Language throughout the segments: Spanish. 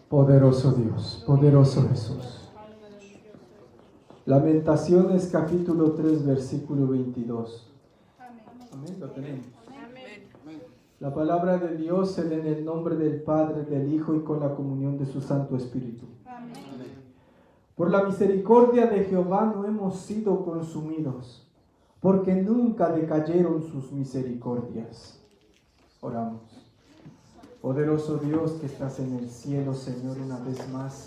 Poderoso Dios, poderoso Jesús. Lamentaciones capítulo 3, versículo 22. Amén, lo tenemos. La palabra de Dios se lee en el nombre del Padre, del Hijo y con la comunión de su Santo Espíritu. Amén. Por la misericordia de Jehová no hemos sido consumidos, porque nunca decayeron sus misericordias. Oramos. Poderoso Dios que estás en el cielo, Señor, una vez más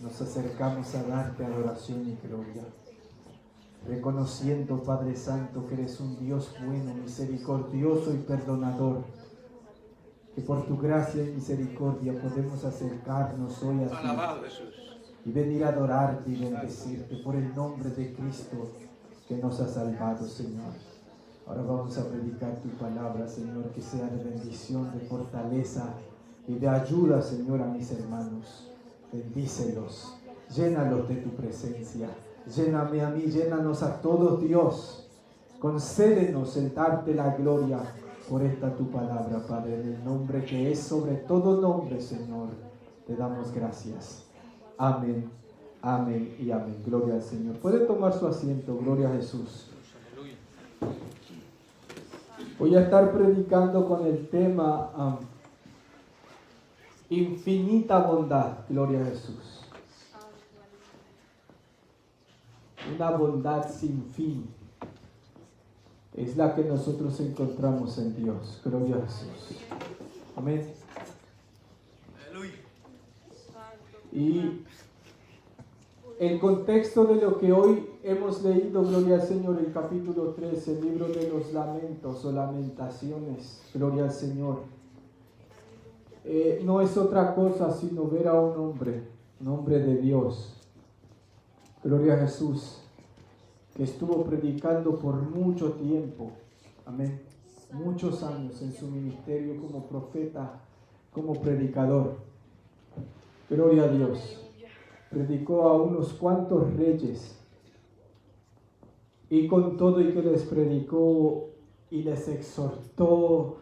nos acercamos a darte adoración y gloria. Reconociendo, Padre Santo, que eres un Dios bueno, misericordioso y perdonador. Que por tu gracia y misericordia podemos acercarnos hoy a ti y venir a adorarte y bendecirte por el nombre de Cristo que nos ha salvado, Señor. Ahora vamos a predicar tu palabra, Señor, que sea de bendición, de fortaleza y de ayuda, Señor, a mis hermanos. Bendícelos, llénalos de tu presencia. Lléname a mí, llénanos a todos, Dios. Concédenos el darte la gloria por esta tu palabra, Padre, en el nombre que es sobre todo nombre, Señor. Te damos gracias. Amén, amén y amén. Gloria al Señor. Puede tomar su asiento, gloria a Jesús. Voy a estar predicando con el tema infinita bondad, gloria a Jesús. Una bondad sin fin es la que nosotros encontramos en Dios, gloria a Jesús. Amén. Y el contexto de lo que hoy hemos leído, gloria al Señor, el capítulo 3, el libro de los lamentos o lamentaciones, gloria al Señor, no es otra cosa sino ver a un hombre de Dios, gloria a Jesús, que estuvo predicando por mucho tiempo, amén, muchos años en su ministerio como profeta, como predicador, gloria a Dios. Predicó a unos cuantos reyes y con todo y que les predicó y les exhortó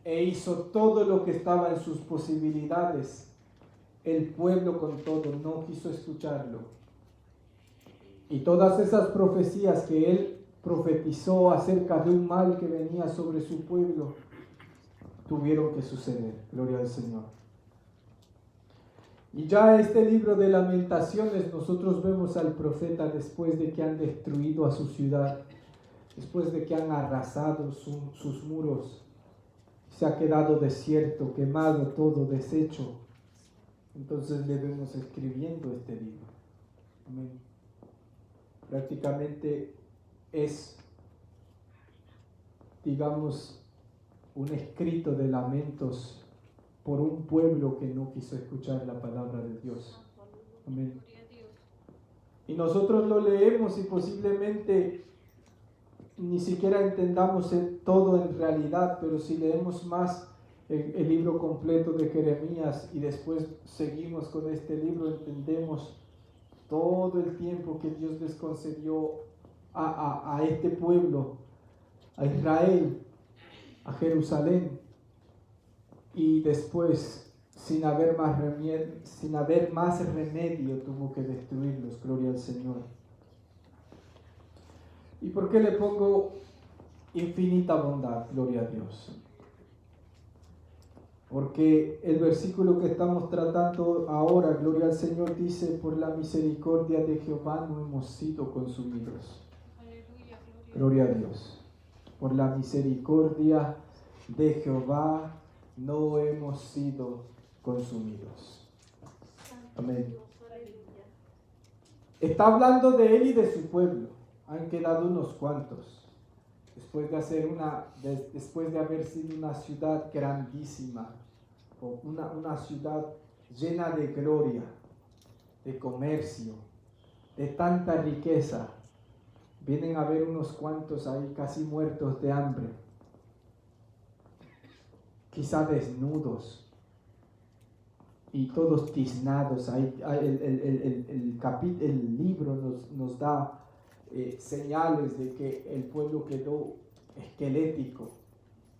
e hizo todo lo que estaba en sus posibilidades, el pueblo con todo no quiso escucharlo. Y todas esas profecías que él profetizó acerca de un mal que venía sobre su pueblo tuvieron que suceder, gloria al Señor. Y ya este libro de Lamentaciones nosotros vemos al profeta después de que han destruido a su ciudad, después de que han arrasado sus muros, se ha quedado desierto, quemado todo, deshecho. Entonces le vemos escribiendo este libro. Amén. Prácticamente es, digamos, un escrito de lamentos por un pueblo que no quiso escuchar la palabra de Dios. Amén. Y nosotros lo leemos y posiblemente ni siquiera entendamos todo en realidad, pero si leemos más el libro completo de Jeremías y después seguimos con este libro, entendemos todo el tiempo que Dios les concedió a este pueblo, a Israel, a Jerusalén, y después, sin haber más remedio, tuvo que destruirlos, gloria al Señor. ¿Y por qué le pongo infinita bondad, gloria a Dios? Porque el versículo que estamos tratando ahora, gloria al Señor, dice: por la misericordia de Jehová no hemos sido consumidos. Gloria a Dios. Por la misericordia de Jehová no hemos sido consumidos. Amén. Está hablando de él y de su pueblo. Han quedado unos cuantos. Después de haber sido una ciudad grandísima, una ciudad llena de gloria, de comercio, de tanta riqueza, vienen a ver unos cuantos ahí casi muertos de hambre, quizá desnudos y todos tiznados. Ahí, el libro nos da señales de que el pueblo quedó esquelético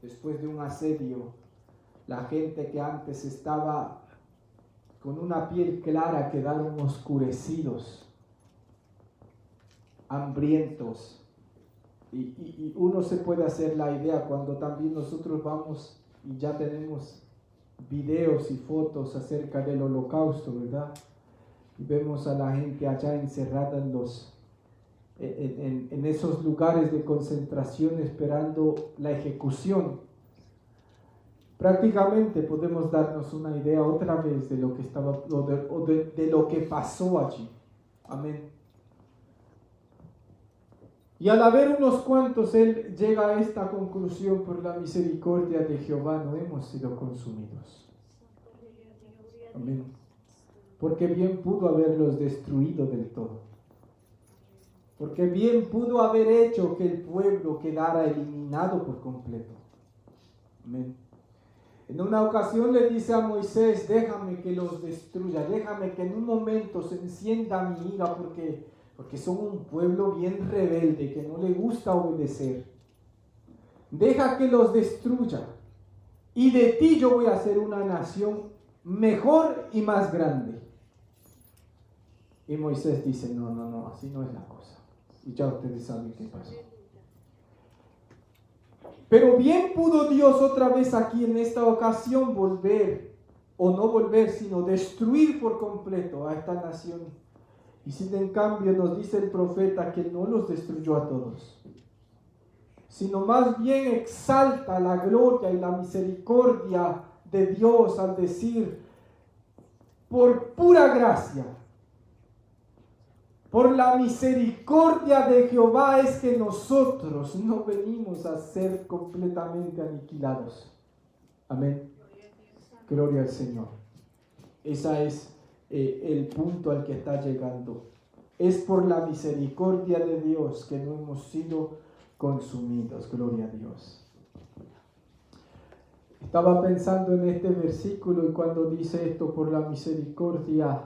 después de un asedio. La gente que antes estaba con una piel clara quedaron oscurecidos, hambrientos. Y uno se puede hacer la idea cuando también nosotros vamos y ya tenemos videos y fotos acerca del Holocausto, ¿verdad? Y vemos a la gente allá encerrada en esos lugares de concentración esperando la ejecución. Prácticamente podemos darnos una idea otra vez de lo que estaba, de lo que pasó allí. Amén. Y al haber unos cuantos, él llega a esta conclusión: por la misericordia de Jehová no hemos sido consumidos. Amén. Porque bien pudo haberlos destruido del todo. Porque bien pudo haber hecho que el pueblo quedara eliminado por completo. Amén. En una ocasión le dice a Moisés: déjame que los destruya, déjame que en un momento se encienda mi ira, porque son un pueblo bien rebelde que no le gusta obedecer. Deja que los destruya, y de ti yo voy a hacer una nación mejor y más grande. Y Moisés dice: no, así no es la cosa. Y ya ustedes saben qué pasó. Pero bien pudo Dios otra vez aquí en esta ocasión volver, o no volver, sino destruir por completo a esta nación. Y sin en cambio nos dice el profeta que no los destruyó a todos, sino más bien exalta la gloria y la misericordia de Dios al decir: por pura gracia, por la misericordia de Jehová es que nosotros no venimos a ser completamente aniquilados. Amén. Gloria al Señor. Ese es el punto al que está llegando. Es por la misericordia de Dios que no hemos sido consumidos. Gloria a Dios. Estaba pensando en este versículo, y cuando dice esto: por la misericordia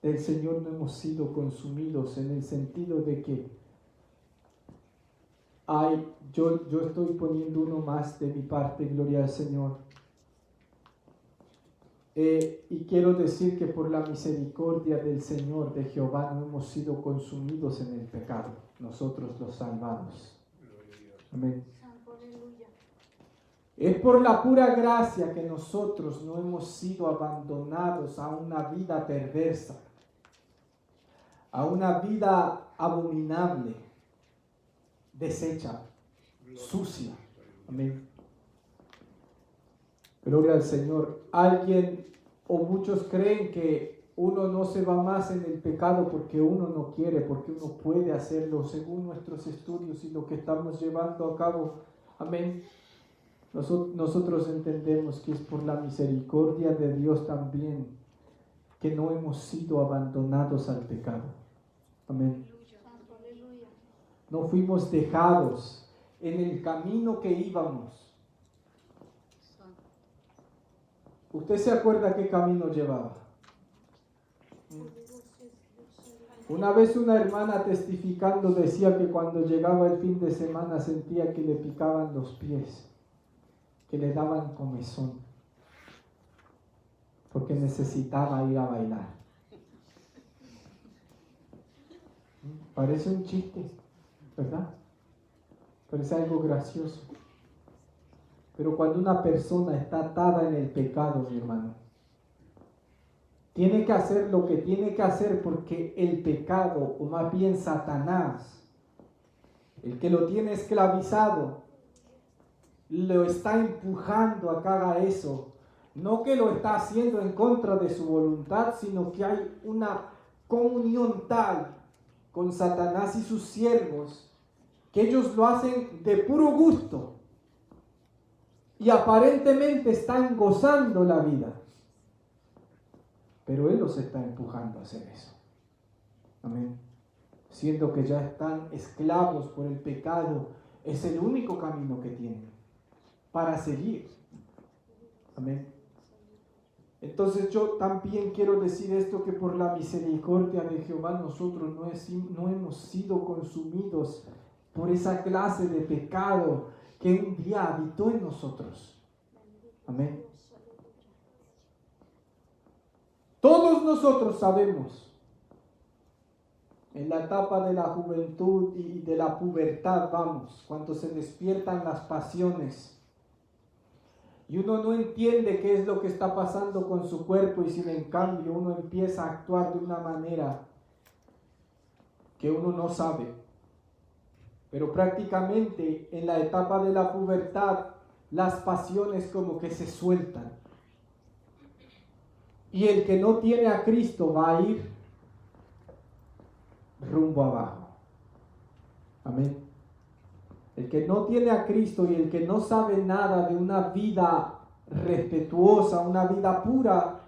del Señor no hemos sido consumidos, en el sentido de que yo estoy poniendo uno más de mi parte, gloria al Señor. Y quiero decir que por la misericordia del Señor, de Jehová, no hemos sido consumidos en el pecado, nosotros los salvados. Amén. Es por la pura gracia que nosotros no hemos sido abandonados a una vida perversa, a una vida abominable, deshecha, sucia. Amén. Gloria al Señor. Alguien o muchos creen que uno no se va más en el pecado porque uno no quiere, porque uno puede hacerlo según nuestros estudios y lo que estamos llevando a cabo. Amén. Nosotros entendemos que es por la misericordia de Dios también que no hemos sido abandonados al pecado. Amén. No fuimos dejados en el camino que íbamos. ¿Usted se acuerda qué camino llevaba? Una vez una hermana testificando decía que cuando llegaba el fin de semana sentía que le picaban los pies, que le daban comezón, porque necesitaba ir a bailar. Parece un chiste, ¿verdad? Parece algo gracioso. Pero cuando una persona está atada en el pecado, mi hermano, tiene que hacer lo que tiene que hacer, porque el pecado, o más bien Satanás, el que lo tiene esclavizado, lo está empujando a que haga eso. No que lo está haciendo en contra de su voluntad, sino que hay una comunión tal con Satanás y sus siervos que ellos lo hacen de puro gusto y aparentemente están gozando la vida, pero él los está empujando a hacer eso. Amén. Siendo que ya están esclavos por el pecado, es el único camino que tienen para seguir. Amén. Entonces yo también quiero decir esto, que por la misericordia de Jehová nosotros no hemos sido consumidos por esa clase de pecado que un día habitó en nosotros. Amén. Todos nosotros sabemos, en la etapa de la juventud y de la pubertad, vamos, cuando se despiertan las pasiones y uno no entiende qué es lo que está pasando con su cuerpo, y sin en cambio uno empieza a actuar de una manera que uno no sabe. Pero prácticamente en la etapa de la pubertad las pasiones como que se sueltan. Y el que no tiene a Cristo va a ir rumbo abajo. Amén. El que no tiene a Cristo y el que no sabe nada de una vida respetuosa, una vida pura,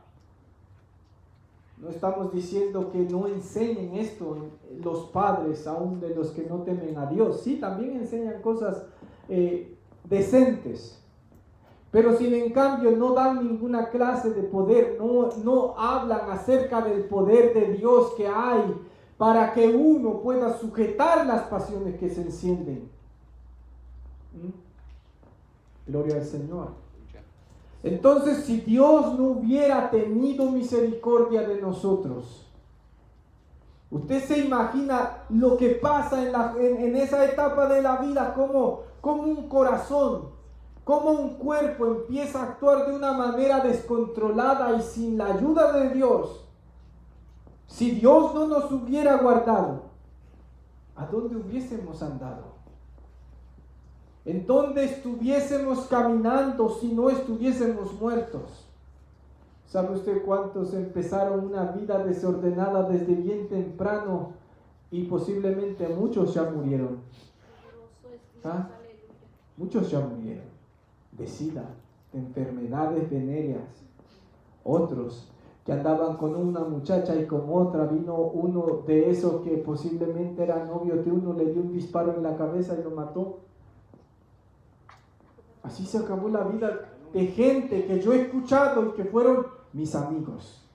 no estamos diciendo que no enseñen esto los padres, aún de los que no temen a Dios. Sí, también enseñan cosas decentes. Pero si en cambio no dan ninguna clase de poder, no hablan acerca del poder de Dios que hay para que uno pueda sujetar las pasiones que se encienden. Gloria al Señor. Entonces, si Dios no hubiera tenido misericordia de nosotros, usted se imagina lo que pasa en esa etapa de la vida, como un corazón, como un cuerpo empieza a actuar de una manera descontrolada y sin la ayuda de Dios. Si Dios no nos hubiera guardado, ¿a dónde hubiésemos andado? ¿En dónde estuviésemos caminando si no estuviésemos muertos? ¿Sabe usted cuántos empezaron una vida desordenada desde bien temprano y posiblemente muchos ya murieron? ¿Ah? Muchos ya murieron de SIDA, de enfermedades venéreas. Otros que andaban con una muchacha y con otra, vino uno de esos que posiblemente era novio de uno, le dio un disparo en la cabeza y lo mató. Así se acabó la vida de gente que yo he escuchado y que fueron mis amigos.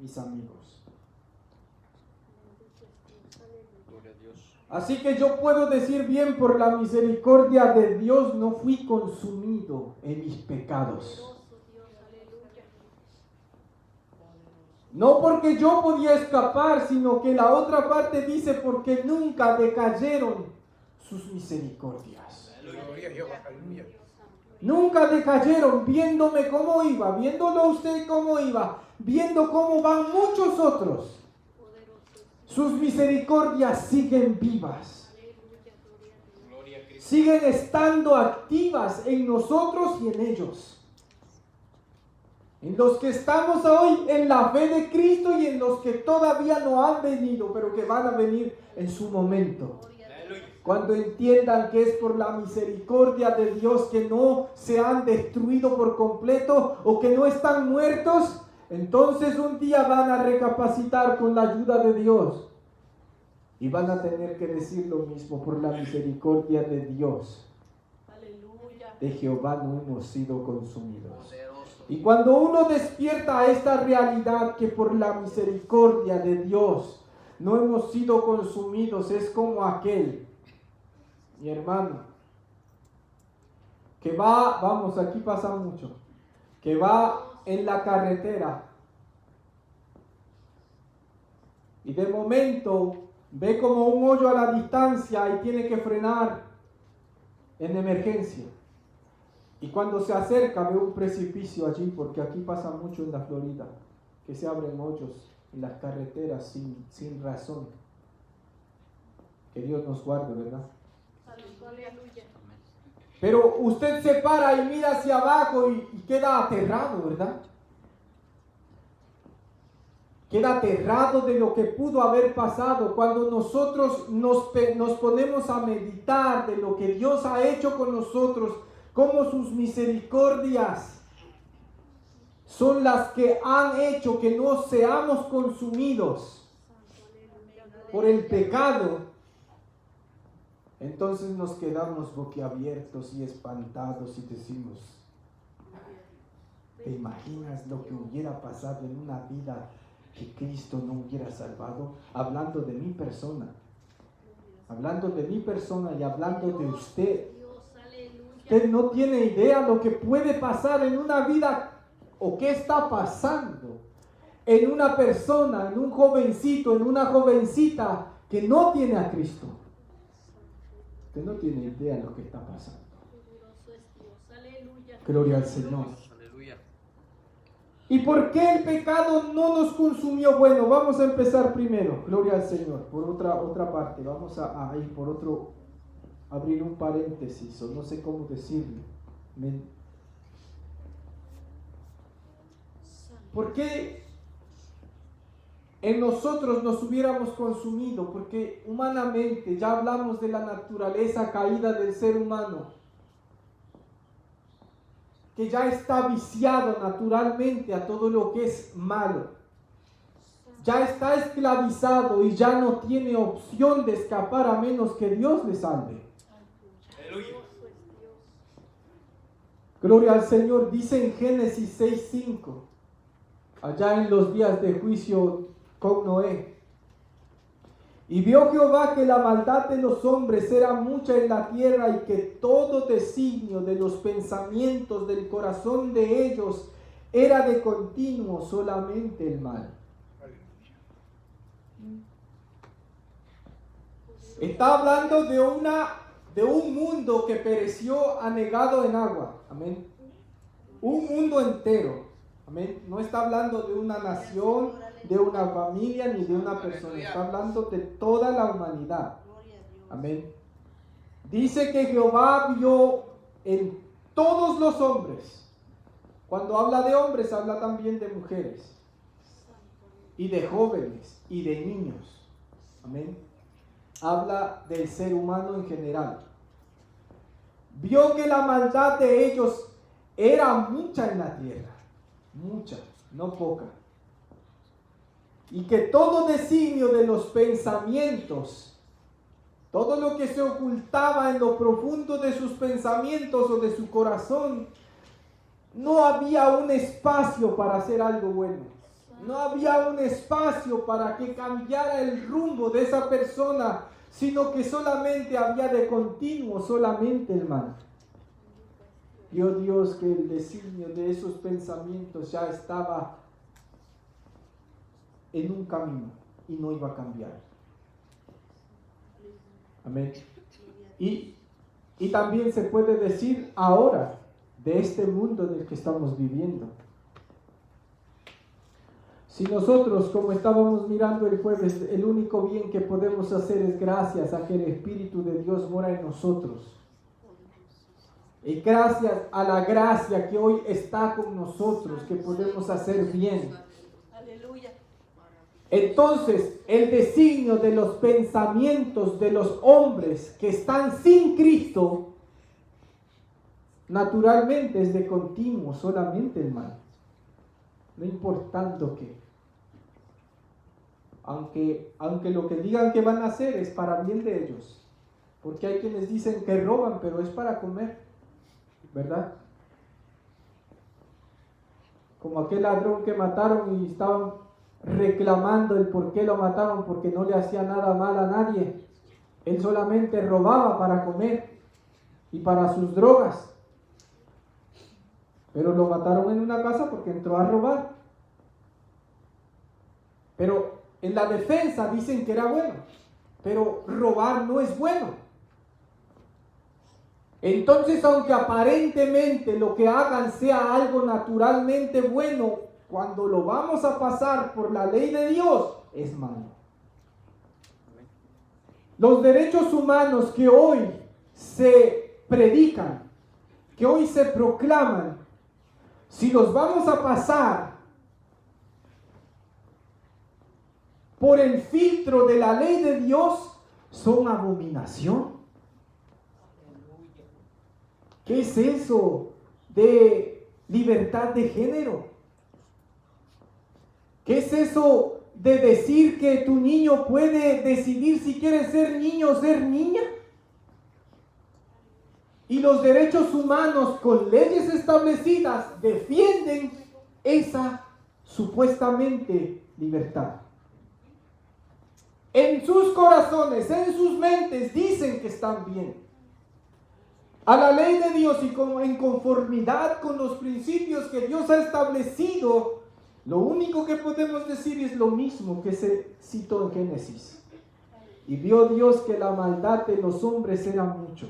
Mis amigos. Así que yo puedo decir bien, por la misericordia de Dios no fui consumido en mis pecados. No porque yo podía escapar, sino que la otra parte dice porque nunca decayeron sus misericordias. Nunca decayeron, viéndome cómo iba, viéndolo usted cómo iba, viendo cómo van muchos otros. Sus misericordias siguen vivas. Siguen estando activas en nosotros y en ellos. En los que estamos hoy en la fe de Cristo y en los que todavía no han venido, pero que van a venir en su momento. Cuando entiendan que es por la misericordia de Dios que no se han destruido por completo o que no están muertos, entonces un día van a recapacitar con la ayuda de Dios y van a tener que decir lo mismo: por la misericordia de Dios, de Jehová no hemos sido consumidos. Y cuando uno despierta a esta realidad que por la misericordia de Dios no hemos sido consumidos, es como aquel, mi hermano, que va, vamos, aquí pasa mucho, que va en la carretera y de momento ve como un hoyo a la distancia y tiene que frenar en emergencia. Y cuando se acerca ve un precipicio allí, porque aquí pasa mucho en la Florida, que se abren hoyos en las carreteras sin razón. Que Dios nos guarde, ¿verdad? Pero usted se para y mira hacia abajo y queda aterrado, ¿verdad? Queda aterrado de lo que pudo haber pasado. Cuando nosotros nos ponemos a meditar de lo que Dios ha hecho con nosotros, cómo sus misericordias son las que han hecho que no seamos consumidos por el pecado, entonces nos quedamos boquiabiertos y espantados y decimos: ¿te imaginas lo que hubiera pasado en una vida que Cristo no hubiera salvado? Hablando de mi persona y hablando de usted. Usted no tiene idea lo que puede pasar en una vida o qué está pasando en una persona, en un jovencito, en una jovencita que no tiene a Cristo, usted no tiene idea de lo que está pasando. Gloria al Señor. ¿Y por qué el pecado no nos consumió? Bueno, vamos a empezar primero, gloria al Señor, por otra parte. Vamos a ir por otro, abrir un paréntesis, o no sé cómo decirlo. ¿Por qué en nosotros nos hubiéramos consumido? Porque humanamente, ya hablamos de la naturaleza caída del ser humano, que ya está viciado naturalmente a todo lo que es malo. Ya está esclavizado y ya no tiene opción de escapar a menos que Dios le salve. Aleluya. Gloria al Señor. Dice en Génesis 6:5, allá en los días de juicio con Noé: y vio Jehová que la maldad de los hombres era mucha en la tierra, y que todo designio de los pensamientos del corazón de ellos era de continuo solamente el mal. Está hablando de un mundo que pereció anegado en agua. Amén. Un mundo entero. Amén. No está hablando de una nación, de una familia, ni de una persona. Está hablando de toda la humanidad. Amén. Dice que Jehová vio en todos los hombres. Cuando habla de hombres, habla también de mujeres, y de jóvenes, y de niños. Amén. Habla del ser humano en general. Vio que la maldad de ellos era mucha en la tierra. Mucha, no poca. Y que todo designio de los pensamientos, todo lo que se ocultaba en lo profundo de sus pensamientos o de su corazón, no había un espacio para hacer algo bueno. No había un espacio para que cambiara el rumbo de esa persona, sino que solamente había de continuo solamente el mal. Vio Dios que el designio de esos pensamientos ya estaba en un camino y no iba a cambiar. Amén. Y también se puede decir ahora de este mundo en el que estamos viviendo. Si nosotros, como estábamos mirando el jueves, el único bien que podemos hacer es gracias a que el Espíritu de Dios mora en nosotros. Y gracias a la gracia que hoy está con nosotros, que podemos hacer bien. Aleluya. Entonces, el designio de los pensamientos de los hombres que están sin Cristo, naturalmente es de continuo solamente el mal. No importando qué. Aunque lo que digan que van a hacer es para bien de ellos. Porque hay quienes dicen que roban, pero es para comer, ¿verdad? Como aquel ladrón que mataron y estaban reclamando el por qué lo mataron, porque no le hacía nada mal a nadie. Él solamente robaba para comer y para sus drogas. Pero lo mataron en una casa porque entró a robar. Pero en la defensa dicen que era bueno, pero robar no es bueno. Entonces, aunque aparentemente lo que hagan sea algo naturalmente bueno, cuando lo vamos a pasar por la ley de Dios, es malo. Los derechos humanos que hoy se predican, que hoy se proclaman, si los vamos a pasar por el filtro de la ley de Dios, son abominación. ¿Qué es eso de libertad de género? ¿Qué es eso de decir que tu niño puede decidir si quiere ser niño o ser niña? Y los derechos humanos con leyes establecidas defienden esa supuestamente libertad. En sus corazones, en sus mentes dicen que están bien. A la ley de Dios y en conformidad con los principios que Dios ha establecido, Lo único que podemos decir es lo mismo que se citó en Génesis. Y vio Dios que la maldad de los hombres era mucha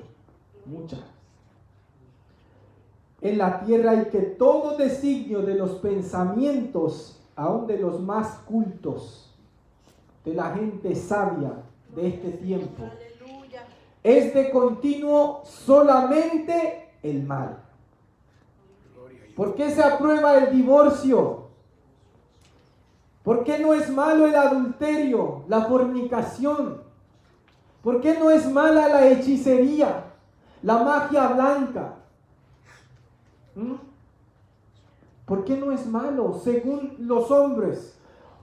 en la tierra, y que todo designio de los pensamientos, aun de los más cultos, de la gente sabia de este tiempo, es de continuo solamente el mal. ¿Por qué se aprueba el divorcio? ¿Por qué no es malo el adulterio, la fornicación? ¿Por qué no es mala la hechicería, la magia blanca? ¿Por qué no es malo según los hombres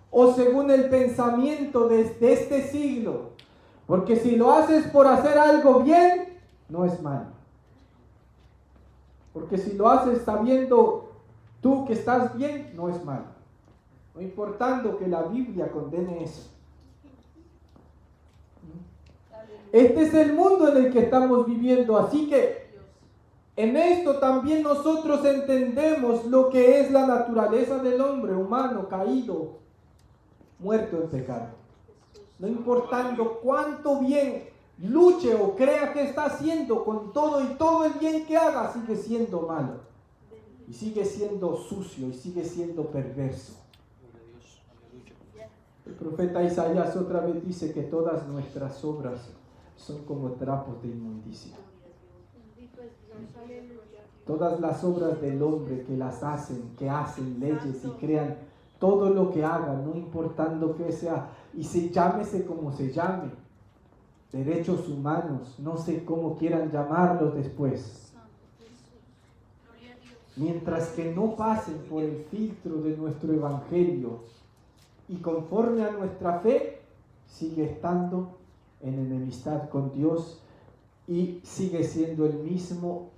o según el pensamiento de este siglo? Porque si lo haces por hacer algo bien, no es malo. Porque si lo haces sabiendo tú que estás bien, no es malo. No importando que la Biblia condene eso. Este es el mundo en el que estamos viviendo, así que en esto también nosotros entendemos lo que es la naturaleza del hombre humano caído, muerto en pecado. No importando cuánto bien luche o crea que está haciendo con todo, y todo el bien que haga sigue siendo malo, y sigue siendo sucio, y sigue siendo perverso. El profeta Isaías otra vez dice que todas nuestras obras son como trapos de inmundicia. Todas las obras del hombre que hacen leyes y crean todo lo que hagan, no importando que sea, y llámese como se llame, derechos humanos, no sé cómo quieran llamarlos después. Mientras que no pasen por el filtro de nuestro evangelio y conforme a nuestra fe, sigue estando en enemistad con Dios y sigue siendo el mismo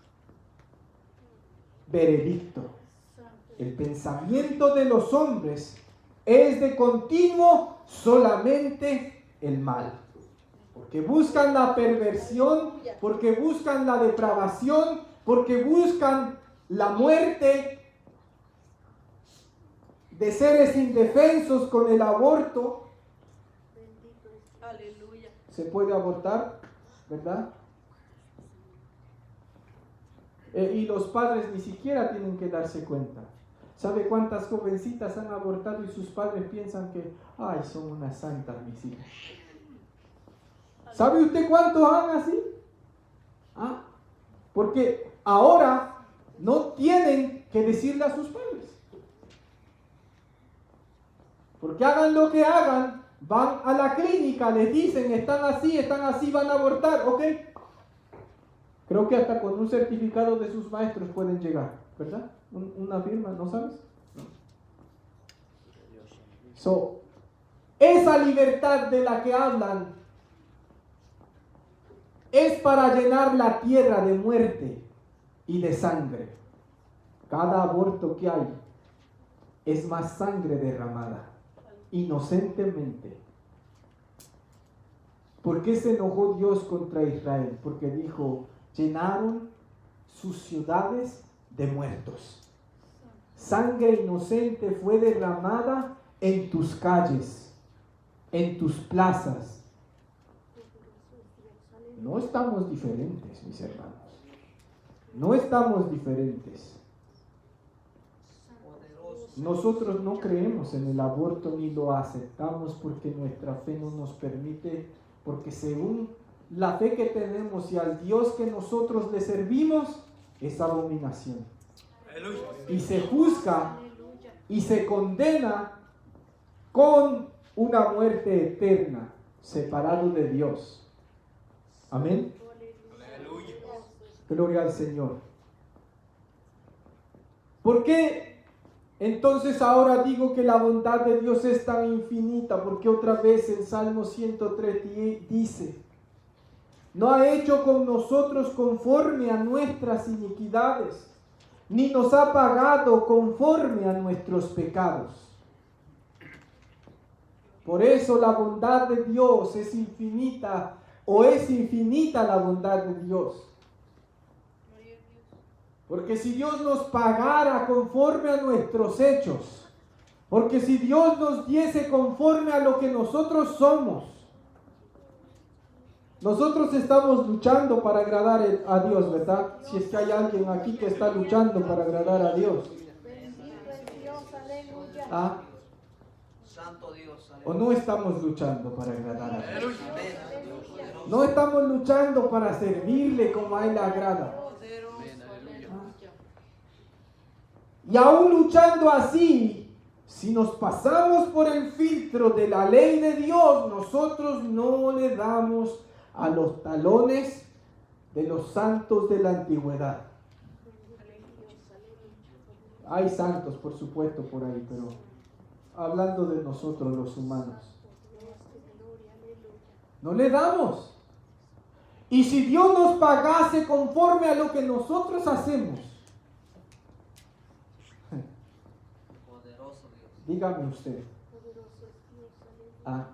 veredicto. El pensamiento de los hombres es de continuo solamente el mal. Porque buscan la perversión, porque buscan la depravación, porque buscan la muerte de seres indefensos con el aborto. Aleluya. Se puede abortar, ¿verdad? Y los padres ni siquiera tienen que darse cuenta. ¿Sabe cuántas jovencitas han abortado y sus padres piensan que, ay, son unas santas mis hijas? ¿Sabe usted cuántos han así? Porque ahora no tienen que decirle a sus padres. Porque hagan lo que hagan, van a la clínica, les dicen, están así, van a abortar, ¿ok? Creo que hasta con un certificado de sus maestros pueden llegar, ¿verdad? Una firma, ¿no sabes? No. Esa libertad de la que hablan es para llenar la tierra de muerte y de sangre. Cada aborto que hay es más sangre derramada, inocentemente. ¿Por qué se enojó Dios contra Israel? Porque dijo, llenaron sus ciudades de muertos. Sangre inocente fue derramada en tus calles, en tus plazas. No estamos diferentes, mis hermanos. No estamos diferentes. Nosotros no creemos en el aborto ni lo aceptamos porque nuestra fe no nos permite, porque según la fe que tenemos y al Dios que nosotros le servimos, es abominación. Y se juzga y se condena con una muerte eterna, separado de Dios. Amén. Gloria al Señor. ¿Por qué entonces ahora digo que la bondad de Dios es tan infinita? Porque otra vez el Salmo 103 dice, no ha hecho con nosotros conforme a nuestras iniquidades, ni nos ha pagado conforme a nuestros pecados. Por eso la bondad de Dios es infinita, o es infinita la bondad de Dios. Porque si Dios nos pagara conforme a nuestros hechos, Porque si Dios nos diese conforme a lo que nosotros somos, nosotros estamos luchando para agradar a Dios, ¿verdad? Si es que hay alguien aquí que está luchando para agradar a Dios. ¿Ah? ¿O no estamos luchando para agradar a Dios? No estamos luchando para servirle como a Él le agrada. Y aún luchando así, si nos pasamos por el filtro de la ley de Dios, nosotros no le damos a los talones de los santos de la antigüedad. Hay santos, por supuesto, por ahí, pero hablando de nosotros los humanos, no le damos. Y si Dios nos pagase conforme a lo que nosotros hacemos, dígame usted,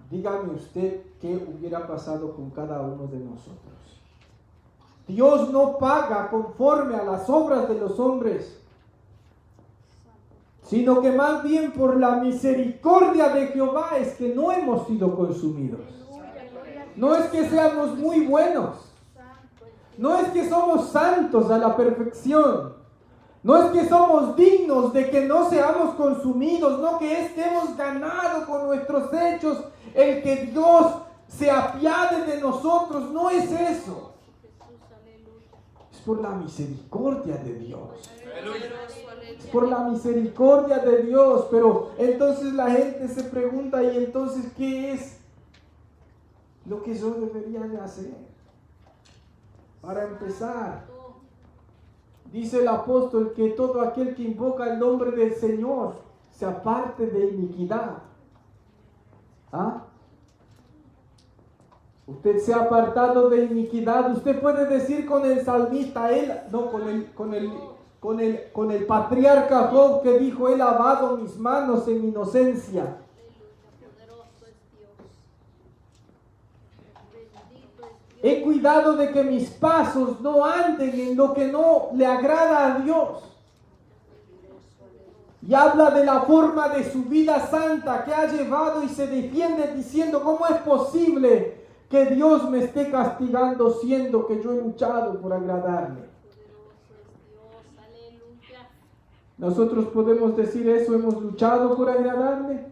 dígame usted qué hubiera pasado con cada uno de nosotros. Dios no paga conforme a las obras de los hombres, sino que más bien por la misericordia de Jehová es que no hemos sido consumidos. No es que seamos muy buenos, no es que somos santos a la perfección, no es que somos dignos de que no seamos consumidos, no que es que hemos ganado con nuestros hechos el que Dios se apiade de nosotros, no es eso. Es por la misericordia de Dios. Es por la misericordia de Dios. Pero entonces la gente se pregunta, ¿y entonces qué es lo que yo debería de hacer? Para empezar, dice el apóstol que todo aquel que invoca el nombre del Señor se aparte de iniquidad. ¿Ah? Usted se ha apartado de iniquidad. Usted puede decir con el salmista, con el patriarca Job, que dijo: he lavado mis manos en inocencia. He cuidado de que mis pasos no anden en lo que no le agrada a Dios. Y habla de la forma de su vida santa que ha llevado y se defiende diciendo: ¿cómo es posible que Dios me esté castigando siendo que yo he luchado por agradarle? Nosotros podemos decir eso, hemos luchado por agradarle.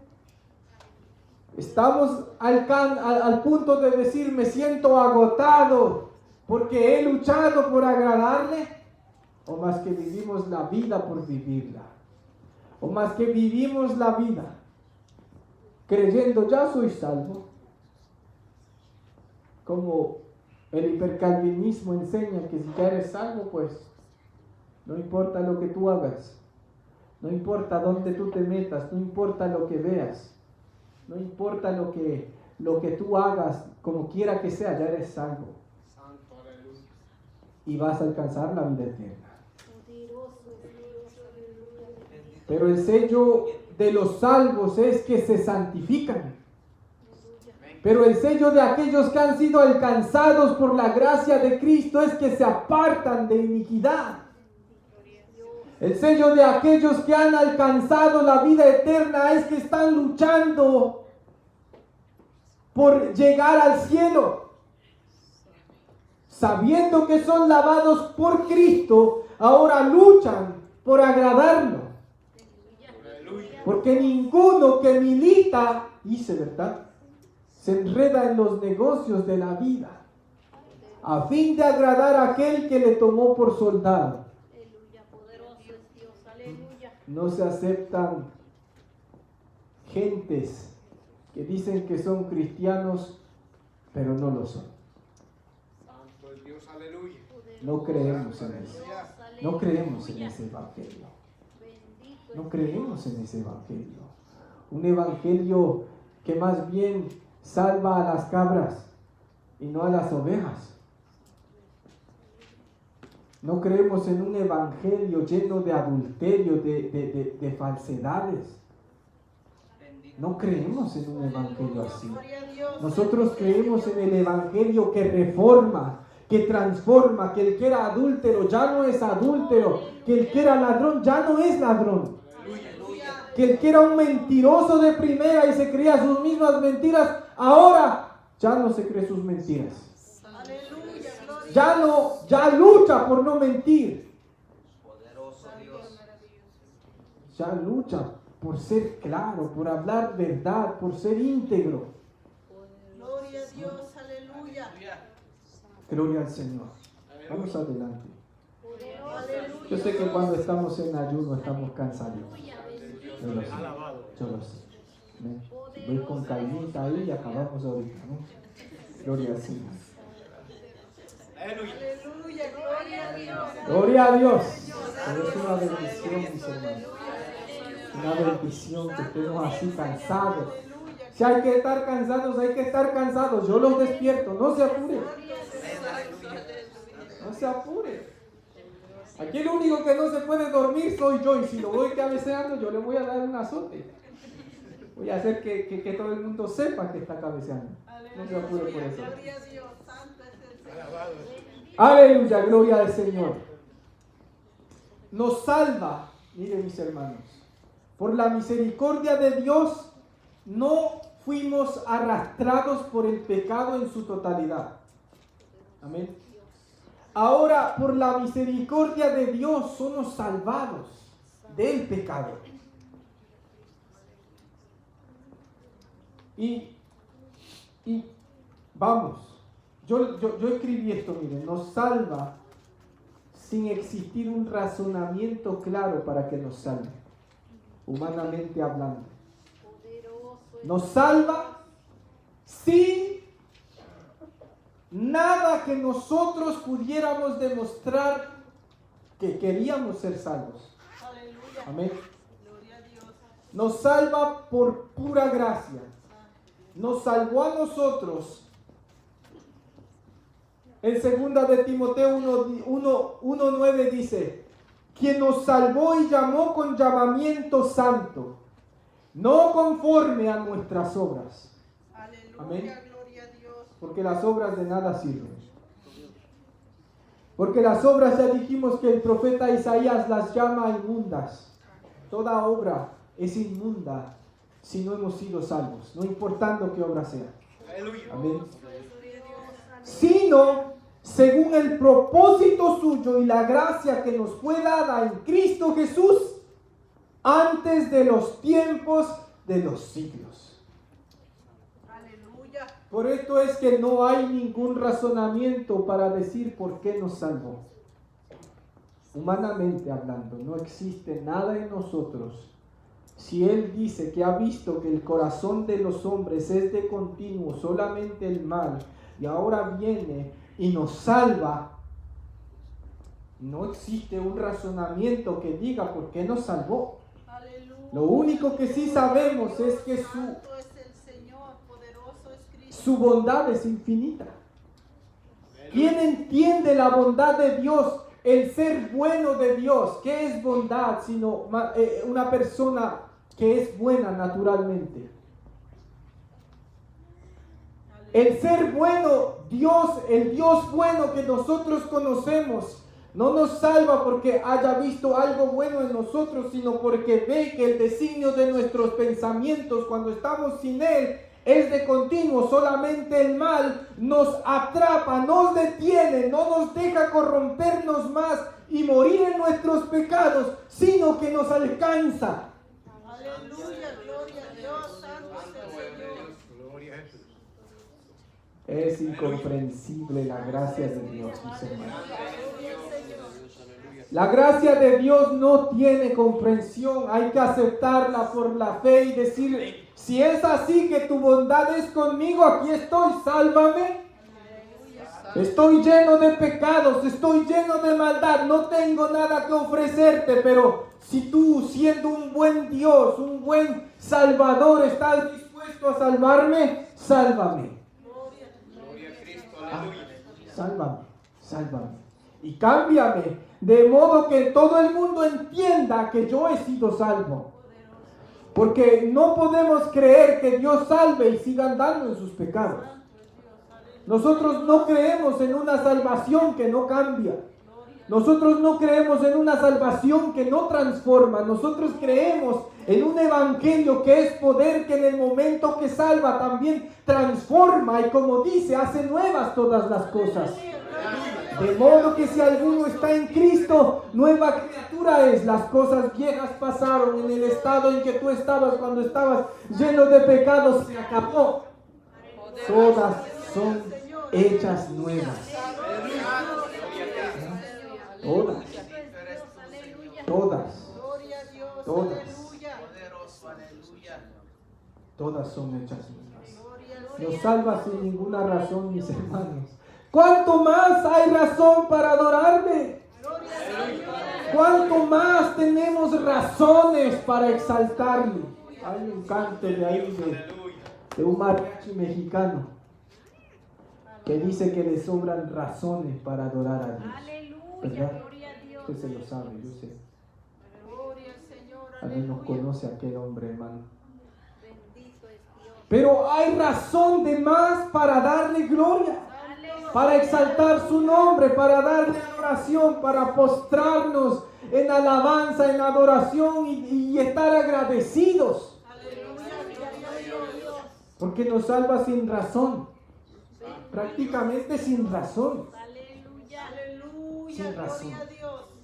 Estamos al punto de decir: me siento agotado porque he luchado por agradarle. O más que vivimos la vida por vivirla. O más que vivimos la vida creyendo: ya soy salvo. Como el hipercalvinismo enseña que si ya eres salvo, pues no importa lo que tú hagas, no importa dónde tú te metas, no importa lo que veas, no importa lo que tú hagas, como quiera que sea, ya eres salvo. Y vas a alcanzar la vida eterna. Pero el sello de los salvos es que se santifican. Pero el sello de aquellos que han sido alcanzados por la gracia de Cristo es que se apartan de iniquidad. El sello de aquellos que han alcanzado la vida eterna es que están luchando por llegar al cielo. Sabiendo que son lavados por Cristo, ahora luchan por agradarlo. Porque ninguno que milita, dice, ¿verdad?, se enreda en los negocios de la vida, a fin de agradar a aquel que le tomó por soldado. No se aceptan gentes que dicen que son cristianos, pero no lo son. No creemos en eso. No creemos en ese evangelio. No creemos en ese evangelio. Un evangelio que más bien salva a las cabras y no a las ovejas. No creemos en un evangelio lleno de adulterio, de falsedades. No creemos en un evangelio así. Nosotros creemos en el evangelio que reforma, que transforma, que el que era adúltero ya no es adúltero, que el que era ladrón ya no es ladrón, Que el que era un mentiroso de primera y se creía sus mismas mentiras, ahora ya no se cree sus mentiras. Ya lucha por no mentir. Ya lucha por ser claro, por hablar verdad, por ser íntegro. Gloria a Dios, aleluya. Gloria al Señor. Vamos adelante. Yo sé que cuando estamos en ayuno estamos cansados. Yo lo sé. ¿Ven? Voy con calmita ahí y acabamos ahorita, ¿no? Gloria al Señor. Aleluya, gloria a Dios. Gloria a Dios. Pero es una bendición, mis hermanos. Una bendición que estemos así cansados. Si hay que estar cansados, hay que estar cansados. Yo los despierto, no se apure. No se apure. Aquí el único que no se puede dormir soy yo. Y si lo voy cabeceando, yo le voy a dar un azote. Voy a hacer que todo el mundo sepa que está cabeceando. No se apure por eso. Aleluya, gloria al Señor. Nos salva, miren mis hermanos. Por la misericordia de Dios, no fuimos arrastrados por el pecado en su totalidad. Amén. Ahora, por la misericordia de Dios, somos salvados del pecado. Y vamos, yo escribí esto, miren, nos salva sin existir un razonamiento claro para que nos salve, humanamente hablando. Nos salva sin nada que nosotros pudiéramos demostrar que queríamos ser salvos. Amén. Nos salva por pura gracia. Nos salvó a nosotros. En 2 de Timoteo 1:9 dice, quien nos salvó y llamó con llamamiento santo, no conforme a nuestras obras. Amén. Porque las obras de nada sirven. Porque las obras, ya dijimos que el profeta Isaías las llama inmundas. Toda obra es inmunda si no hemos sido salvos, no importando qué obra sea. Amén. Sino según el propósito suyo y la gracia que nos fue dada en Cristo Jesús antes de los tiempos de los siglos. Aleluya. Por esto es que no hay ningún razonamiento para decir por qué nos salvó. Humanamente hablando, no existe nada en nosotros. Si Él dice que ha visto que el corazón de los hombres es de continuo solamente el mal, y ahora viene y nos salva, no existe un razonamiento que diga por qué nos salvó. Aleluya. Lo único que sí sabemos es que Santo es el Señor, poderoso es Cristo. su bondad es infinita. ¿Quién entiende la bondad de Dios? El ser bueno de Dios. ¿Qué es bondad? Sino una persona que es buena naturalmente. El ser bueno, Dios, el Dios bueno que nosotros conocemos, no nos salva porque haya visto algo bueno en nosotros, sino porque ve que el designio de nuestros pensamientos cuando estamos sin Él es de continuo. Solamente el mal nos atrapa, nos detiene, no nos deja corrompernos más y morir en nuestros pecados, sino que nos alcanza. Aleluya, gloria a Dios, santo es el Señor. Es incomprensible la gracia de Dios, mis hermanos. La gracia de Dios no tiene comprensión. Hay que aceptarla por la fe y decir, si es así que tu bondad es conmigo, aquí estoy, sálvame. Estoy lleno de pecados, estoy lleno de maldad, no tengo nada que ofrecerte, pero si tú, siendo un buen Dios, un buen Salvador, estás dispuesto a salvarme, sálvame. Sálvame, sálvame. Y cámbiame, de modo que todo el mundo entienda que yo he sido salvo. Porque no podemos creer que Dios salve y siga andando en sus pecados. Nosotros no creemos en una salvación que no cambia. Nosotros no creemos en una salvación que no transforma. Nosotros creemos en un evangelio que es poder, que en el momento que salva también transforma y, como dice, hace nuevas todas las cosas. De modo que si alguno está en Cristo, nueva criatura es. Las cosas viejas pasaron. En el estado en que tú estabas cuando estabas lleno de pecados, se acabó. Todas son hechas nuevas. Todas. Todas. Todas. Todas son hechas nuevas. Nos salva sin ninguna razón, mis hermanos. ¿Cuánto más hay razón para adorarme? ¿Cuánto más tenemos razones para exaltarle? Hay un canto de ahí de un mariachi mexicano que dice que le sobran razones para adorar a Dios. ¿Verdad? Usted se lo sabe, yo sé. Al menos conoce a aquel hombre, hermano. Pero hay razón de más para darle gloria, para exaltar su nombre, para darle adoración, para postrarnos en alabanza, en adoración y estar agradecidos. Porque nos salva sin razón, prácticamente sin razón. Sin razón.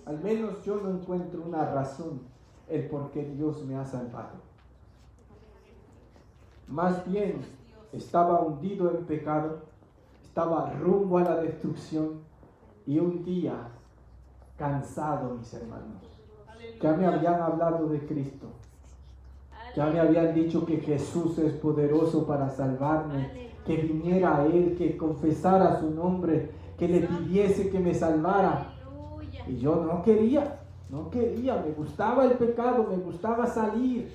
Al menos yo no encuentro una razón el por qué Dios me ha salvado. Más bien, estaba hundido en pecado, estaba rumbo a la destrucción y un día, cansado, mis hermanos, ya me habían hablado de Cristo, ya me habían dicho que Jesús es poderoso para salvarme, que viniera a Él, que confesara su nombre, que le pidiese que me salvara. Y yo no quería, me gustaba el pecado, me gustaba salir.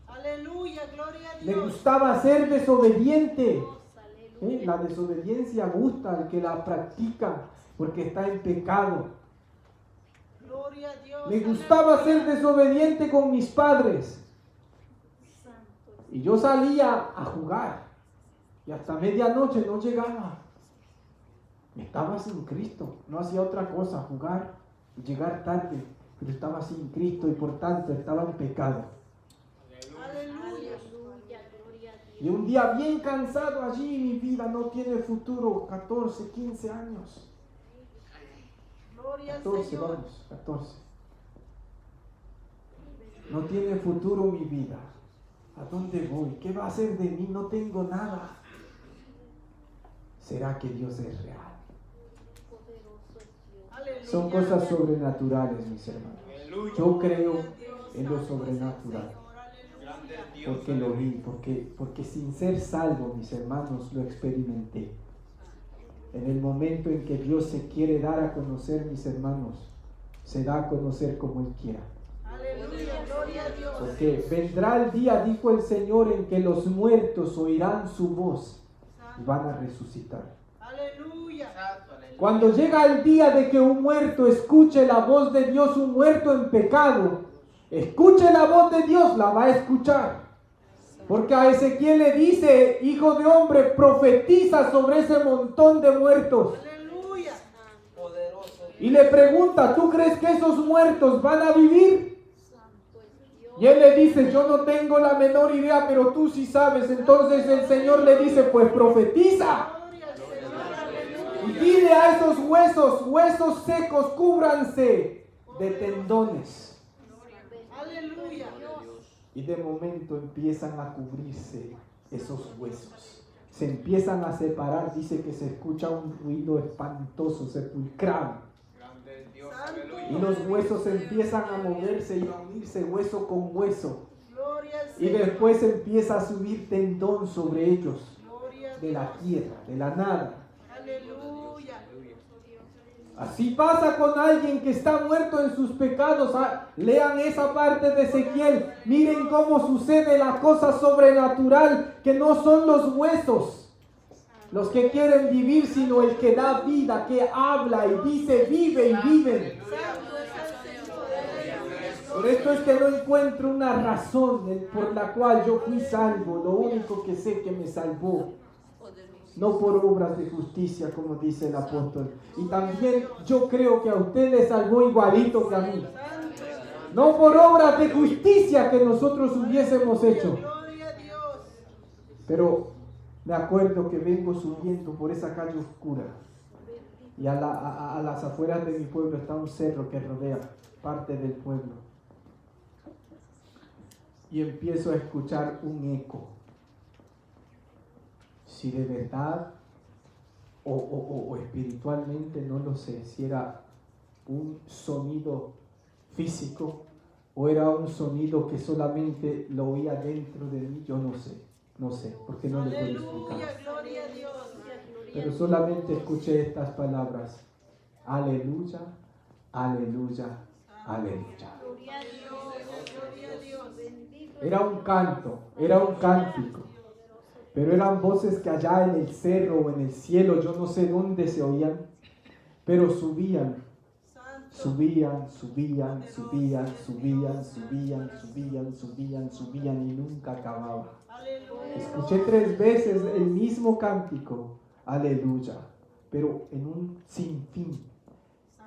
Aleluya, gloria a Me Dios. gustaba ser desobediente. La desobediencia gusta al que la practica porque está en pecado. Gloria a Dios. Me gustaba ser desobediente con mis padres. Y yo salía a jugar. Y hasta medianoche no llegaba. Estaba sin Cristo. No hacía otra cosa, jugar y llegar tarde. Pero estaba sin Cristo y por tanto estaba en pecado. Aleluya. Y un día bien cansado allí, mi vida no tiene futuro. 14, 15 años. Gloria al 14, Señor. vamos, 14. No tiene futuro mi vida. ¿A dónde voy? ¿Qué va a hacer de mí? No tengo nada. ¿Será que Dios es real? Aleluya. Son cosas sobrenaturales, mis hermanos. Yo creo en lo sobrenatural. Porque lo vi, porque sin ser salvo, mis hermanos, lo experimenté. En el momento en que Dios se quiere dar a conocer, mis hermanos, se da a conocer como Él quiera. Aleluya, gloria a Dios. Porque vendrá el día, dijo el Señor, en que los muertos oirán su voz y van a resucitar. Aleluya. Cuando llega el día de que un muerto escuche la voz de Dios, un muerto en pecado, escuche la voz de Dios, la va a escuchar. Porque a Ezequiel le dice, hijo de hombre, profetiza sobre ese montón de muertos. Aleluya. Y le pregunta, ¿tú crees que esos muertos van a vivir? Y él le dice, yo no tengo la menor idea, pero tú sí sabes. Entonces el Señor le dice, pues profetiza. Gloria al Señor. Y dile a esos huesos secos, cúbranse de tendones. Aleluya. Y de momento empiezan a cubrirse esos huesos. Se empiezan a separar, dice que se escucha un ruido espantoso, sepulcral. Y los huesos empiezan a moverse y a unirse hueso con hueso. Gloria al Y Señor. después empieza a subir tendón sobre ellos, Gloria a de la tierra, de la nada. Aleluya. Así pasa con alguien que está muerto en sus pecados. Lean esa parte de Ezequiel. Miren cómo sucede la cosa sobrenatural, que no son los huesos los que quieren vivir, sino el que da vida, que habla y dice vive y viven. Santo es el Señor. Por esto es que no encuentro una razón por la cual yo fui salvo. Lo único que sé que me salvó no por obras de justicia, como dice el apóstol. Y también yo creo que a usted le salvó igualito que a mí. No por obras de justicia que nosotros hubiésemos hecho. Gloria a Dios. Pero me acuerdo que vengo subiendo por esa calle oscura. Y a las afueras de mi pueblo está un cerro que rodea parte del pueblo. Y empiezo a escuchar un eco. Si de verdad o espiritualmente, no lo sé, si era un sonido físico o era un sonido que solamente lo oía dentro de mí, yo no sé, porque no le puedo explicar. Aleluya, gloria a Dios. Pero solamente escuché estas palabras: aleluya, aleluya, aleluya. Gloria a Dios, gloria a Dios. Era un canto, era un cántico, pero eran voces que allá en el cerro o en el cielo, yo no sé dónde se oían, pero subían, subían, subían, subían, subían, subían, subían, subían, subían y nunca acababan. Escuché 3 veces el mismo cántico, aleluya, pero en un sinfín.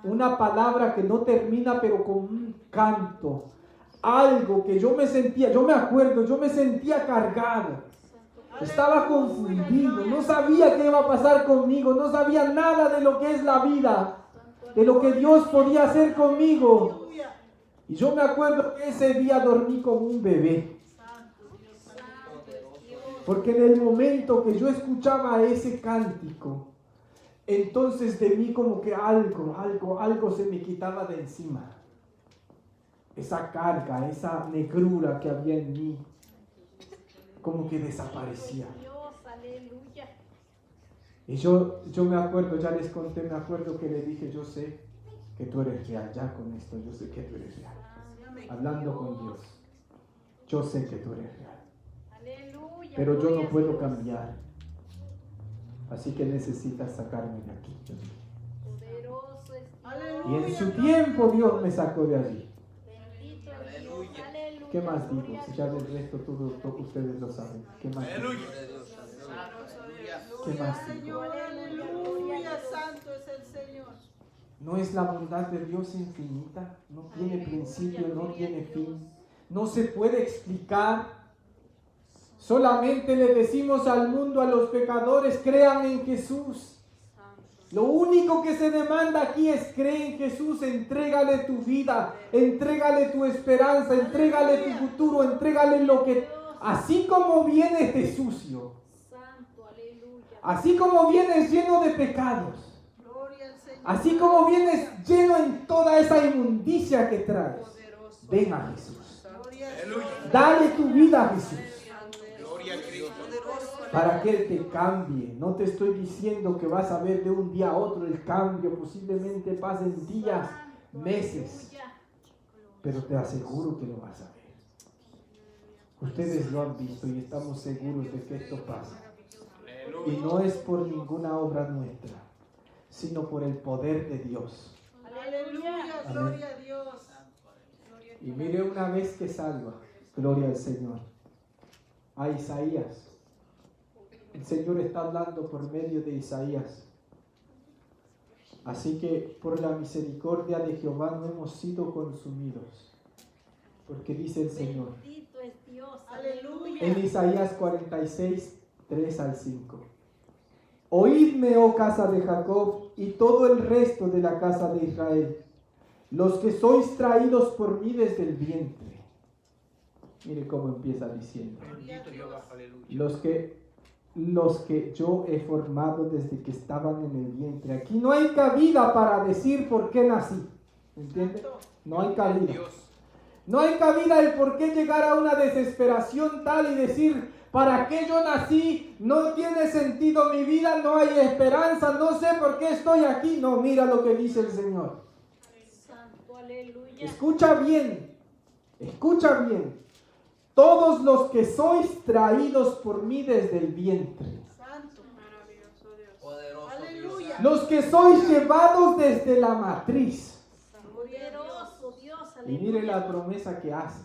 Una palabra que no termina, pero con un canto. Algo que yo me acuerdo, yo me sentía cargado. Estaba confundido, no sabía qué iba a pasar conmigo, no sabía nada de lo que es la vida, de lo que Dios podía hacer conmigo. Y yo me acuerdo que ese día dormí como un bebé. Porque en el momento que yo escuchaba ese cántico, entonces de mí como que algo se me quitaba de encima. Esa carga, esa negrura que había en mí, como que desaparecía. Y yo me acuerdo, ya les conté, me acuerdo que le dije: yo sé que tú eres real, ya con esto, yo sé que tú eres real. Hablando con Dios, yo sé que tú eres real. Pero yo no puedo cambiar. Así que necesitas sacarme de aquí. Y en su tiempo Dios me sacó de allí. ¿Qué más digo? Si ya del resto todo ustedes lo saben. ¿Qué más digo? ¿Qué más digo? Aleluya, santo es el Señor. ¿No es la bondad de Dios infinita? No tiene principio, no tiene fin. No se puede explicar. Solamente le decimos al mundo, a los pecadores: crean en Jesús. Lo único que se demanda aquí es: cree en Jesús, entrégale tu vida, entrégale tu esperanza, entrégale tu futuro, entrégale lo que... Así como vienes de sucio, así como vienes lleno de pecados, así como vienes lleno en toda esa inmundicia que traes, ven a Jesús. Dale tu vida a Jesús, para que Él te cambie. No te estoy diciendo que vas a ver de un día a otro el cambio, posiblemente pasen días, meses, pero te aseguro que lo vas a ver. Ustedes lo han visto y estamos seguros de que esto pasa. Y no es por ninguna obra nuestra, sino por el poder de Dios. Aleluya, gloria a Dios. Y mire una vez que salva, gloria al Señor, a Isaías. El Señor está hablando por medio de Isaías. Así que por la misericordia de Jehová no hemos sido consumidos. Porque dice el Señor. Bendito es Dios. Aleluya. En Isaías 46, 3 al 5. Oídme, oh casa de Jacob, y todo el resto de la casa de Israel, los que sois traídos por mí desde el vientre. Mire cómo empieza diciendo. Los que yo he formado desde que estaban en el vientre. Aquí no hay cabida para decir por qué nací. ¿Entiende? No hay cabida. No hay cabida el por qué llegar a una desesperación tal y decir: ¿para qué yo nací? No tiene sentido mi vida, no hay esperanza, no sé por qué estoy aquí. No, mira lo que dice el Señor. Santo, aleluya. Escucha bien, escucha bien. Todos los que sois traídos por mí desde el vientre. Santo, maravilloso Dios. Poderoso aleluya. Los que sois llevados desde la matriz. Poderoso Dios, Y aleluya. mire la promesa que hace.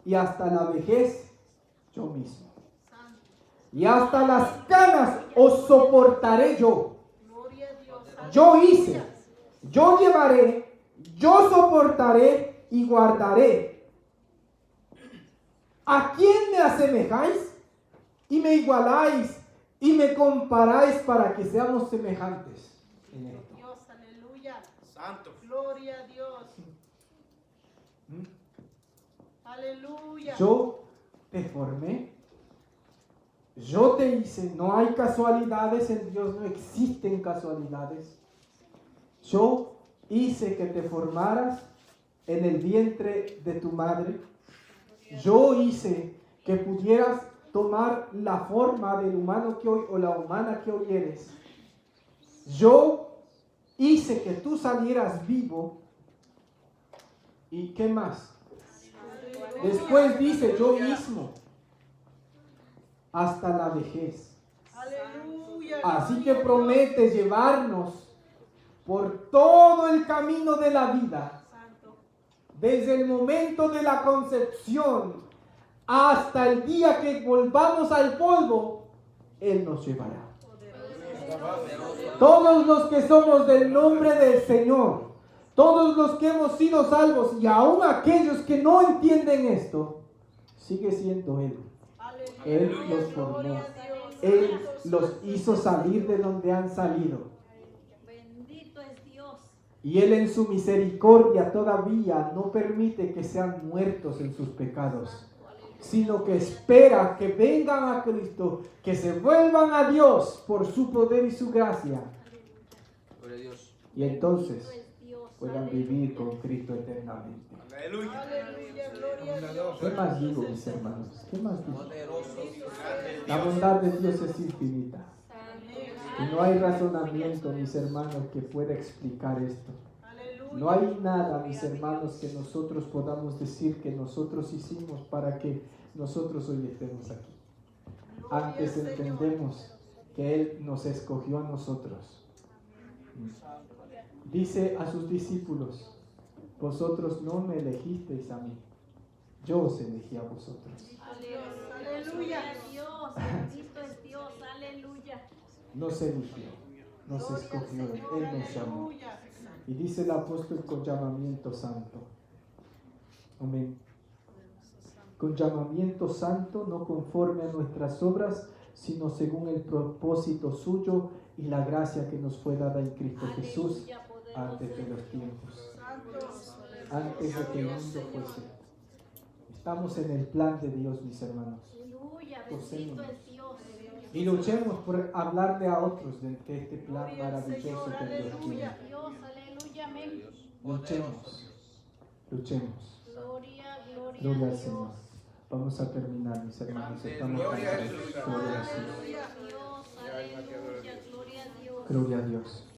Y hasta la vejez, yo mismo. y hasta las canas os soportaré yo. Gloria a Dios. Yo hice, yo llevaré, yo soportaré y guardaré. ¿A quién me asemejáis y me igualáis y me comparáis para que seamos semejantes en esto? Dios, aleluya. Santo. Gloria a Dios. Aleluya. Yo te formé, yo te hice. No hay casualidades en Dios, no existen casualidades. Yo hice que te formaras en el vientre de tu madre. Yo hice que pudieras tomar la forma del humano que hoy, o la humana que hoy eres. Yo hice que tú salieras vivo. ¿Y qué más? Después dice, yo mismo, hasta la vejez. Aleluya. Así que promete llevarnos por todo el camino de la vida, Santo. desde el momento de la concepción hasta el día que volvamos al polvo. Él nos llevará. Todos los que somos del nombre del Señor, todos los que hemos sido salvos, y aún aquellos que no entienden esto, sigue siendo Él. Él los formó. Él los hizo salir de donde han salido. Bendito es Dios. Y Él en su misericordia todavía no permite que sean muertos en sus pecados, sino que espera que vengan a Cristo, que se vuelvan a Dios por su poder y su gracia. Gloria a Dios. Y entonces Bendito es Dios. puedan vivir con Cristo eternamente. Aleluya. Aleluya. Gloria a Dios. ¿Qué más digo, mis hermanos? ¿Qué más digo? Poderoso. La bondad de Dios es infinita. Santo. Y no hay razonamiento, mis hermanos, que pueda explicar esto. Aleluya. No hay nada, mis hermanos, que nosotros podamos decir que nosotros hicimos para que nosotros hoy estemos aquí. Antes entendemos que Él nos escogió a nosotros. Dice a sus discípulos, vosotros no me elegisteis a mí, yo os elegí a vosotros. Aleluya. Gloria a Dios. Bendito es Dios. Aleluya. Nos eligió, nos escogió, Él nos llamó. Aleluya. Y dice el apóstol con llamamiento santo. Amén. Con llamamiento santo, no conforme a nuestras obras, sino según el propósito suyo y la gracia que nos fue dada en Cristo Jesús Aleluya, poderoso antes de es los Dios. tiempos, Santo. antes de que el mundo fuese. Estamos en el plan de Dios, mis hermanos. Aleluya. Poseemos. Bendito es Dios. Y luchemos por hablarle a otros de este plan maravilloso que Dios tiene. Aleluya. Dios. Aleluya. Amén. Luchemos, luchemos. Gloria, gloria, Gloria a al Dios. Señor. Vamos a terminar, mis hermanos. Estamos Gloria a cansados. Jesús. Gloria a Jesús. Dios, aleluya, gloria a Dios. Gloria a Dios.